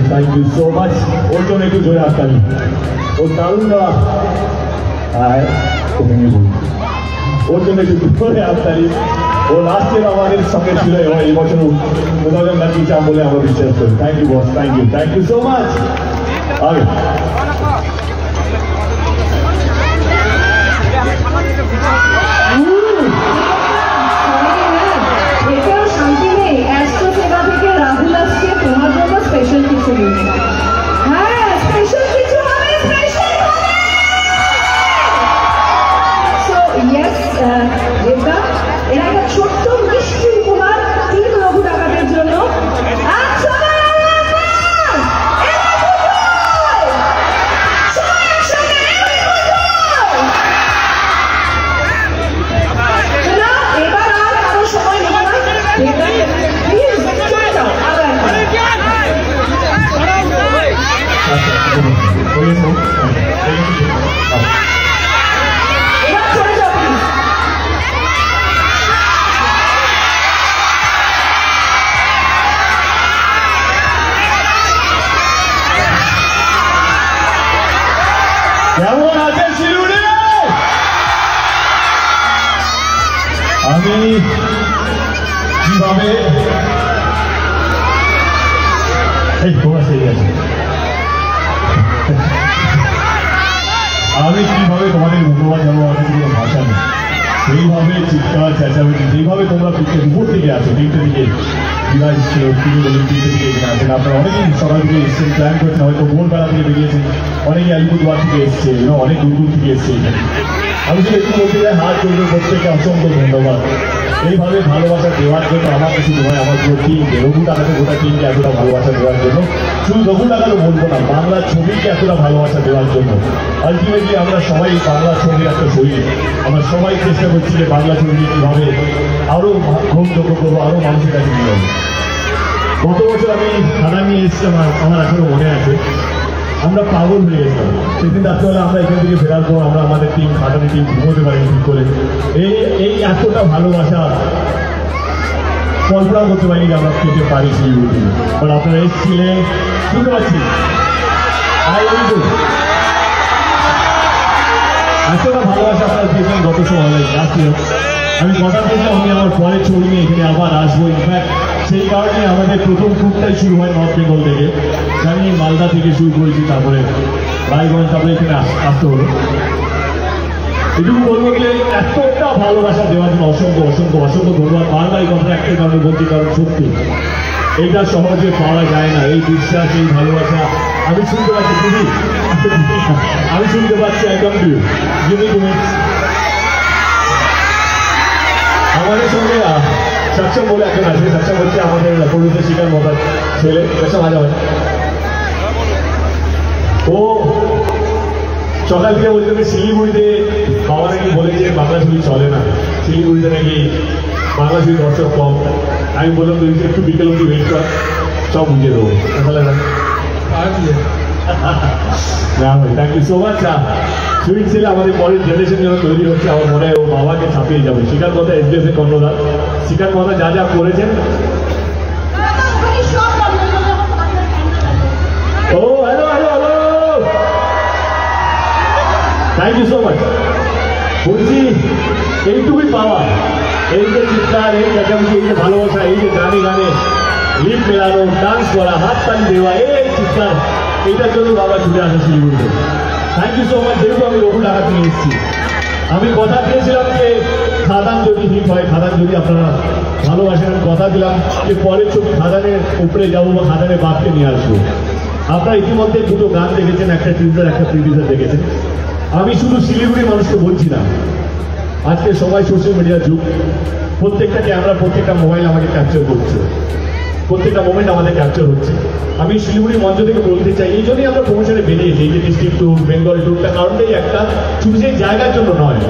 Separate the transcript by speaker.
Speaker 1: Thank you so much. ওর জন্য একটু জোরে আসতালি ও দারুণরা ওর জন্য একটু জোরে আসতালি ও লাস্টের আমাদের সঙ্গে ছিল এবং এই বছর কোথাও নাকি চাম বলে আমরা বিশ্বাস করি thank you boss thank you so much আর কেমন আছেন শিলিগুড়ি? আমি কিভাবে তোমাদের ধন্যবাদ জানাবো আমাদের কোনো ভাষা নেই সেইভাবে চিৎকার চেঁচামেচি যেইভাবে তোমরা উপর থেকে আসো তিনটে দিকে বিরাজ ছিল তিনি বলেন তিনটে দিকে এখানে আসেন আপনারা অনেকেই সকাল থেকে এসছেন প্ল্যান করছেন হয়তো ভোরবেলা থেকে বেরিয়েছেন অনেকে আলিপুরদুয়ার থেকে এসছে অনেক দূর দূর থেকে এসছে এখানে আমি শুধু একটু বলতে চাই হাত করবে প্রত্যেককে অসংখ্য ধন্যবাদ এইভাবে ভালোবাসা দেওয়ার জন্য আমার কিছু নয় আমার পুরো টিমকে রঘু টাকাতে গোটা টিমকে এতটা ভালোবাসা দেওয়ার জন্য শুধু রঘু টাকারও বলবো না বাংলা ছবিকে এতটা ভালোবাসা দেওয়ার জন্য আলটিমেটলি আমরা সবাই বাংলা ছবির একটা শৈলী আমরা সবাই চেষ্টা করছি যে বাংলা ছবিকে কীভাবে আরও গ্রহণযোগ্য করবো আরও মানুষের কাছে নিয়ে যাবো গত বছর আমি খানা নিয়ে এসেছিলাম আমার এখনো মনে আছে আমরা পাগল হয়ে গেছিলাম সেদিন রাত্রেবেলা আমরা এখান থেকে ফেরার পর আমরা আমাদের টিম খাটানি টিম ঘুমোতে পারি ঠিক করে এই এতটা ভালোবাসা কল্পনা করতে পারি যে আমরা পেতে পারি শিলিগুড়ি বাট আপনারা এসেছিলেন শুনতে পাচ্ছি এতটা ভালোবাসা আপনারা পেয়েছেন গত সময় লাস্ট ইয়ার আমি কথা বললাম আমি আমার পরের ছবি নিয়ে এখানে আবার আসবো ইনফ্যাক্ট সেই কারণে আমাদের প্রথম ট্যুরটাই শুরু হয় নর্থ বেঙ্গল থেকে আমি মালদা থেকে শুরু করেছি তারপরে রায়গঞ্জ তারপরে এখানে আসতে হলো এটুকু বলবো যে এতটা ভালোবাসা দেওয়ার জন্য অসংখ্য অসংখ্য অসংখ্য ধন্যবাদ বারবার এই কথাটা একটা কারণে বলছি কারণ সত্যি এইটা সহজে পাওয়া যায় না এই বিশ্বাস এই ভালোবাসা আমি শুনতে পাচ্ছি দিদি আমি শুনতে পাচ্ছি একদম তুমি আমাদের সঙ্গে সক্ষম বলে একজন আছে সক্ষম হচ্ছে আমাদের প্রডিউসার শিকার মতার ছেলে সক্ষম আজ হয় ও সকাল থেকে বলতে হবে শিলিগুড়িতে বাবা নাকি বলেছে বাংলা ছবি চলে না শিলিগুড়িতে নাকি বাংলা ছবি দর্শক কম আমি বললাম তুই একটু বিকেল অব্দি ওয়েট কর সব বুঝিয়ে দেবো তাহলে না ভাই thank you so much sweet ছেলে আমাদের পরের জেনারেশন যেন তৈরি হচ্ছে আমার মনে হয় ও বাবাকে ছাপিয়ে যাবে শিকার কথা এসডিএস এর কর্ণধার শিকার কথা যা যা করেছেন ও hello hello hello thank you so much বলছি এইটুকুই পাওয়া এই যে চিৎকার এই চেঁচামেচি এই যে ভালোবাসা এই যে গানে গানে লিপ মেলানো ডান্স করা হাত তালি দেওয়া এই চিৎকার এইটার জন্য বাবা ছুটে আসে শিলিগুড়িতে থ্যাংক ইউ সো মাচ যেহেতু আমি রঘু টাকা নিয়ে এসেছি আমি কথা দিয়েছিলাম যে খাদান যদি হিট হয় খাদান যদি আপনারা ভালোবাসেন আমি কথা দিলাম যে পরের ছবি খাদানের উপরে যাবো বা খাদানের বাপকে নিয়ে আসবো আপনারা ইতিমধ্যে দুটো গান দেখেছেন একটা টিজার একটা প্রিভিউজার দেখেছেন আমি শুধু শিলিগুড়ির মানুষকে বলছি না আজকে সবাই সোশ্যাল মিডিয়ার যুগ প্রত্যেকটা ক্যামেরা প্রত্যেকটা মোবাইল আমাকে ক্যাপচার করছে প্রত্যেকটা মোমেন্ট আমাদের ক্যাপচার হচ্ছে আমি শিলিগুড়ি মঞ্চ থেকে বলতে চাই এই জন্যই আমরা প্রমোশনে বেরিয়েছি এই যে ডিস্ট্রিক্ট ট্যুর বেঙ্গল ট্যুরটা কারণটাই একটা শুধু সেই জায়গার জন্য নয়